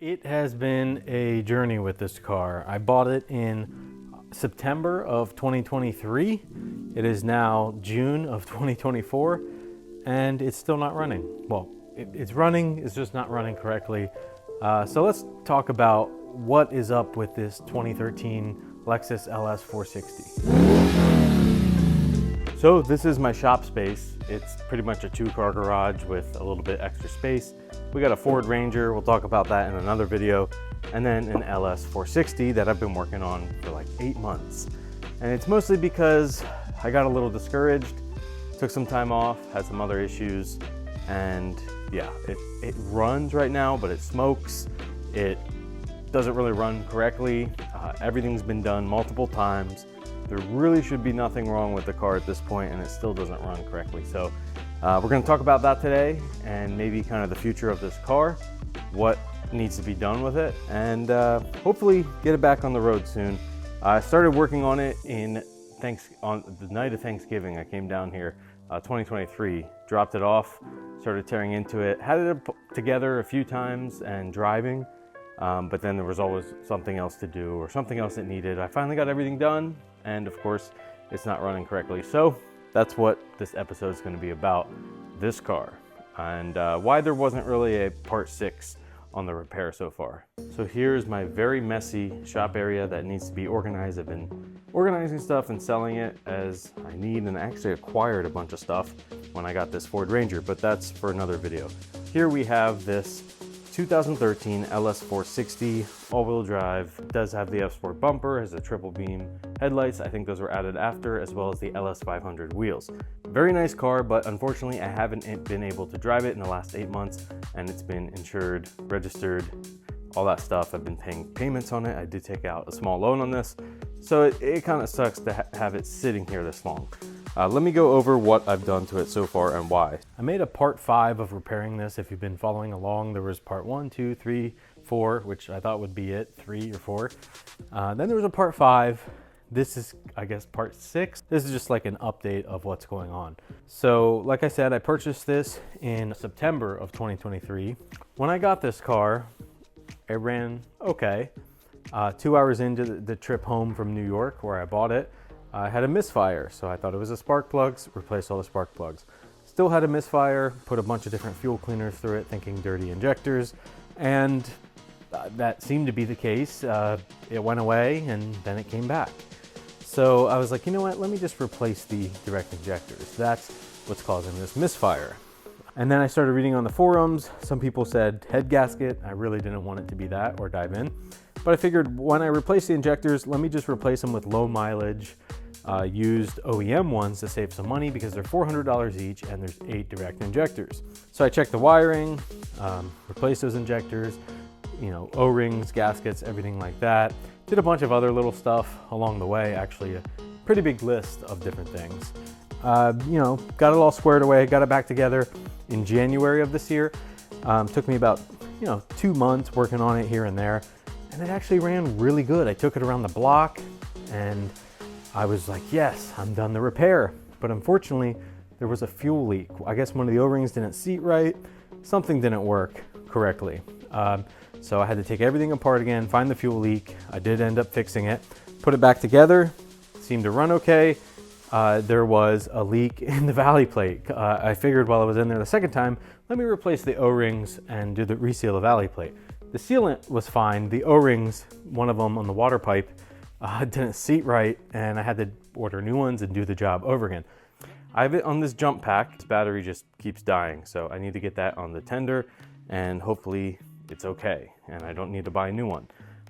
It has been a journey with this car. I bought it in September of 2023. It is now June of 2024, and it's still not running. Well, it's running, it's just not running correctly. So let's talk about what is up with this 2013 Lexus LS 460. So this is my shop space. It's pretty much a two-car garage with a little bit extra space. We got a Ford Ranger, we'll talk about that in another video, and then an LS 460 that I've been working on for like 8 months. And it's mostly because I got a little discouraged, took some time off, had some other issues, and yeah, it runs right now, but it smokes. It doesn't really run correctly. Everything's been done multiple times. There really should be nothing wrong with the car at this point, and it still doesn't run correctly. So we're going to talk about that today, and maybe kind of the future of this car, what needs to be done with it, and hopefully get it back on the road soon. I started working on it on the night of Thanksgiving. I came down here 2023, dropped it off, started tearing into it, had it together a few times and driving, but then there was always something else to do or something else it needed. I finally got everything done, and of course it's not running correctly. So that's what this episode is going to be about, this car, and why there wasn't really a part 6 on the repair so far. So here's my very messy shop area that needs to be organized. I've been organizing stuff and selling it as I need, and I actually acquired a bunch of stuff when I got this Ford Ranger, but that's for another video. Here we have this 2013 LS 460 all-wheel drive. It does have the F-Sport bumper, has a triple beam headlights. I think those were added after, as well as the LS 500 wheels. Very nice car, but unfortunately I haven't been able to drive it in the last 8 months, and it's been insured, registered, all that stuff. I've been paying payments on it. I did take out a small loan on this, so it kind of sucks to have it sitting here this long. Let me go over what I've done to it so far and why. I made a part 5 of repairing this. If you've been following along, there was part 1, 2, 3, 4, which I thought would be it, 3 or 4. Then there was a part 5. This is, I guess, part 6. This is just like an update of what's going on. So, like I said, I purchased this in September of 2023. When I got this car, it ran okay. 2 hours into the trip home from New York, where I bought it, I had a misfire, so I thought it was the spark plugs, replaced all the spark plugs. Still had a misfire, put a bunch of different fuel cleaners through it, thinking dirty injectors, and that seemed to be the case. It went away, and then it came back. So I was like, you know what, let me just replace the direct injectors. That's what's causing this misfire. And then I started reading on the forums. Some people said head gasket. I really didn't want it to be that or dive in. But I figured when I replace the injectors, let me just replace them with low mileage, used OEM ones to save some money, because they're $400 each and there's 8 direct injectors. So I checked the wiring, replaced those injectors, O-rings, gaskets, everything like that. Did a bunch of other little stuff along the way, actually a pretty big list of different things. Got it all squared away, got it back together in January of this year. Took me about 2 months working on it here and there, and it actually ran really good. I took it around the block and I was like, yes, I'm done the repair. But unfortunately, there was a fuel leak. I guess one of the O-rings didn't seat right. Something didn't work correctly. So I had to take everything apart again, find the fuel leak. I did end up fixing it, put it back together, seemed to run okay. There was a leak in the valley plate. I figured while I was in there the second time, let me replace the O-rings and do the reseal the valley plate. The sealant was fine. The O-rings, one of them on the water pipe, didn't seat right, and I had to order new ones and do the job over again. I have it on this jump pack. This battery just keeps dying, so I need to get that on the tender, and hopefully it's okay, and I don't need to buy a new one.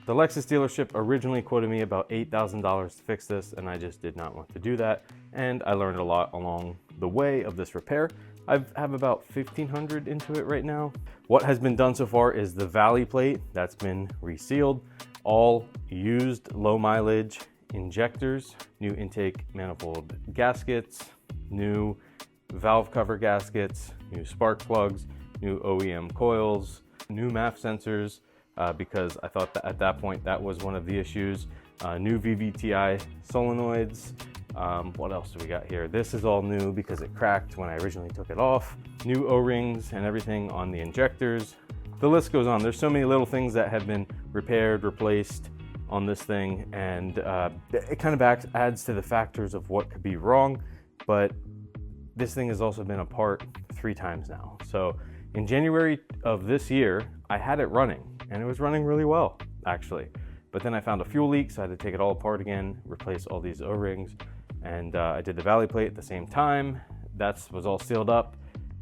The Lexus dealership originally quoted me about $8,000 to fix this, and I just did not want to do that, and I learned a lot along the way of this repair. I have about $1,500 into it right now. What has been done so far is the valley plate. That's been resealed. All used low mileage injectors, new intake manifold gaskets, new valve cover gaskets, new spark plugs, new OEM coils, new MAF sensors, because I thought that at that point that was one of the issues. New VVTi solenoids. What else do we got here? This is all new because it cracked when I originally took it off. New O-rings and everything on the injectors. the list goes on. There's so many little things that have been repaired, replaced on this thing, and it kind of adds to the factors of what could be wrong. But this thing has also been apart 3 times now. So in January of this year, I had it running, and it was running really well, actually. But then I found a fuel leak, so I had to take it all apart again, replace all these O-rings, and I did the valley plate at the same time. That was all sealed up,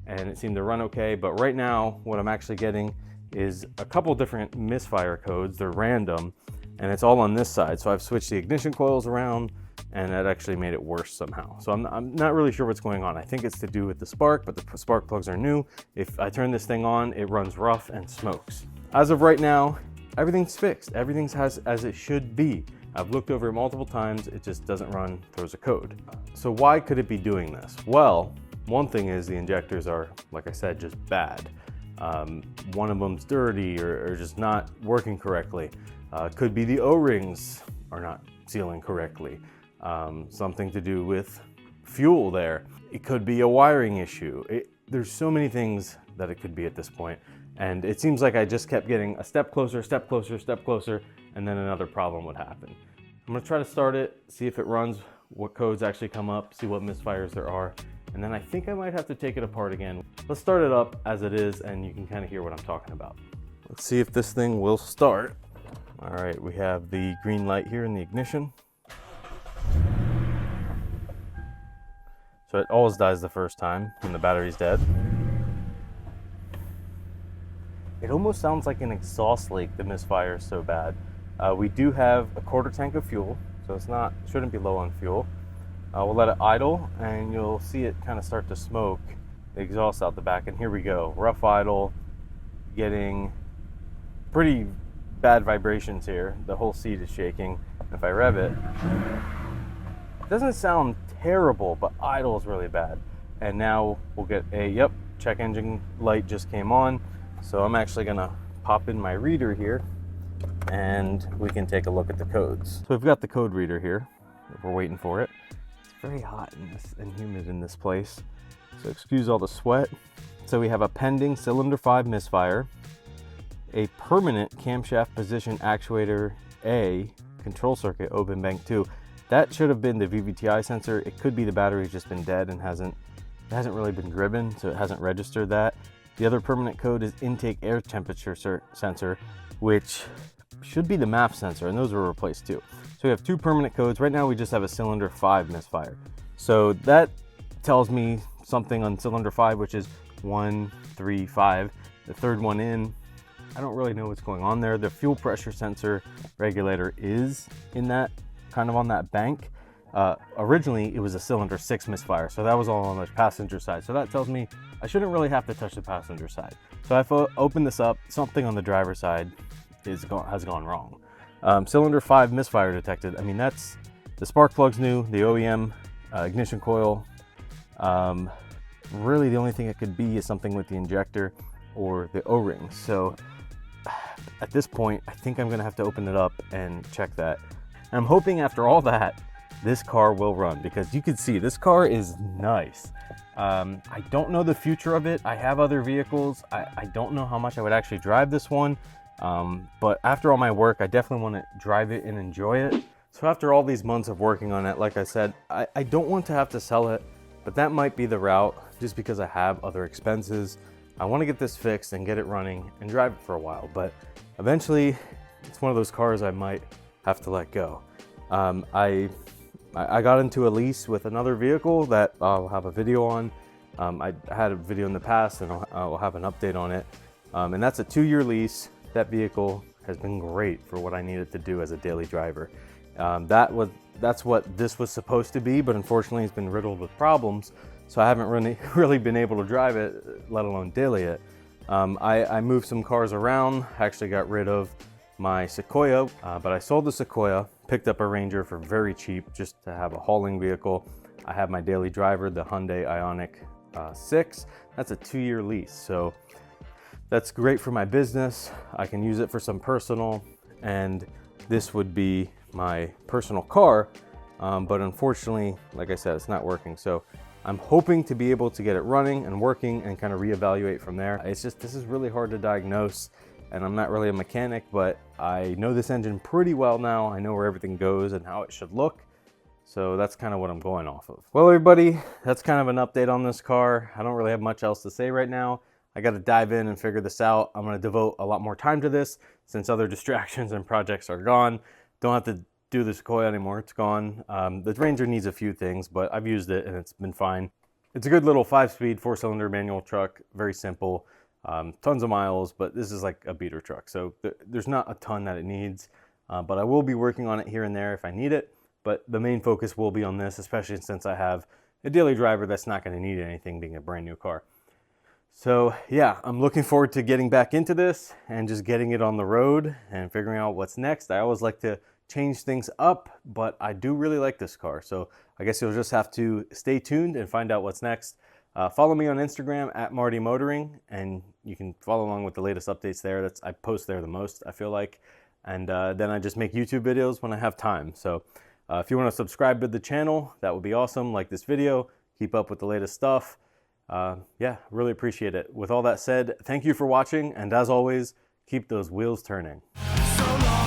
and it seemed to run okay. But right now, what I'm actually getting is a couple different misfire codes. They're random, and it's all on this side. So I've switched the ignition coils around, and that actually made it worse somehow. So I'm not really sure what's going on. I think it's to do with the spark, but the spark plugs are new. If I turn this thing on, it runs rough and smokes. As of right now, everything's fixed. Everything's as it should be. I've looked over it multiple times. It just doesn't run, throws a code. So why could it be doing this? Well, one thing is the injectors are, like I said, just bad. One of them's dirty or just not working correctly. Could be the O-rings are not sealing correctly. Something to do with fuel there. It could be a wiring issue. There's so many things that it could be at this point. And it seems like I just kept getting a step closer, step closer, step closer, and then another problem would happen. I'm gonna try to start it, see if it runs, what codes actually come up, see what misfires there are, and then I think I might have to take it apart again. Let's start it up as it is, and you can kind of hear what I'm talking about. Let's see if this thing will start. All right, we have the green light here in the ignition. So it always dies the first time when the battery's dead. It almost sounds like an exhaust leak, the misfire is so bad. We do have a 1/4 tank of fuel, so shouldn't be low on fuel. We'll let it idle, and you'll see it kind of start to smoke the exhaust out the back. And here we go, rough idle, getting pretty bad vibrations here. The whole seat is shaking. If I rev it, it doesn't sound terrible, but idle is really bad. And now we'll get a, check engine light just came on. So I'm actually gonna pop in my reader here, and we can take a look at the codes. So we've got the code reader here. We're waiting for it. It's very hot and humid in this place, so excuse all the sweat. So we have a pending cylinder 5 misfire, a permanent camshaft position actuator A control circuit open bank 2. That should have been the VVTi sensor. It could be the battery's just been dead and hasn't really been driven, so it hasn't registered that. The other permanent code is intake air temperature sensor, which should be the MAP sensor, and those were replaced too. So we have 2 permanent codes. Right now we just have a cylinder 5 misfire. So that tells me something on cylinder 5, which is 1, 3, 5. The third one in, I don't really know what's going on there. The fuel pressure sensor regulator is in that, kind of on that bank. Originally it was a cylinder 6 misfire, so that was all on the passenger side. So that tells me I shouldn't really have to touch the passenger side. So if I open this up, something on the driver's side has gone wrong. Cylinder 5 misfire detected. I mean, that's the spark plug's new, the OEM ignition coil. Really the only thing it could be is something with the injector or the O-rings. So at this point, I think I'm gonna have to open it up and check that. And I'm hoping after all that, this car will run, because you can see this car is nice. I don't know the future of it. I have other vehicles. I don't know how much I would actually drive this one. But after all my work, I definitely want to drive it and enjoy it. So after all these months of working on it, like I said, I don't want to have to sell it, but that might be the route just because I have other expenses. I want to get this fixed and get it running and drive it for a while, but eventually it's one of those cars I might have to let go. I got into a lease with another vehicle that I'll have a video on. I had a video in the past, and I'll have an update on it. And that's a 2-year lease. That vehicle has been great for what I needed to do as a daily driver. That's what this was supposed to be, but unfortunately it's been riddled with problems, so I haven't really been able to drive it, let alone daily it. I moved some cars around. I actually got rid of my Sequoia, but I sold the Sequoia, picked up a Ranger for very cheap just to have a hauling vehicle. I have my daily driver, the Hyundai Ioniq 6. That's a 2-year lease, so that's great for my business. I can use it for some personal, and this would be my personal car, but unfortunately, like I said, it's not working. So I'm hoping to be able to get it running and working and kind of reevaluate from there. It's just, this is really hard to diagnose, and I'm not really a mechanic, but I know this engine pretty well now. I know where everything goes and how it should look. So that's kind of what I'm going off of. Well, everybody, that's kind of an update on this car. I don't really have much else to say right now. I got to dive in and figure this out. I'm going to devote a lot more time to this since other distractions and projects are gone. Don't have to do the Sequoia anymore, it's gone. The Ranger needs a few things, but I've used it and it's been fine. It's a good little 5-speed, 4-cylinder manual truck, very simple, tons of miles, but this is like a beater truck. So there's not a ton that it needs, but I will be working on it here and there if I need it. But the main focus will be on this, especially since I have a daily driver that's not going to need anything being a brand new car. So yeah, I'm looking forward to getting back into this and just getting it on the road and figuring out what's next. I always like to change things up, but I do really like this car. So I guess you'll just have to stay tuned and find out what's next. Follow me on Instagram at Marty Motoring, and you can follow along with the latest updates there. I post there the most, I feel like. And then I just make YouTube videos when I have time. So if you want to subscribe to the channel, that would be awesome. Like this video, keep up with the latest stuff. Yeah, really appreciate it. With all that said, thank you for watching, and as always, keep those wheels turning. So long.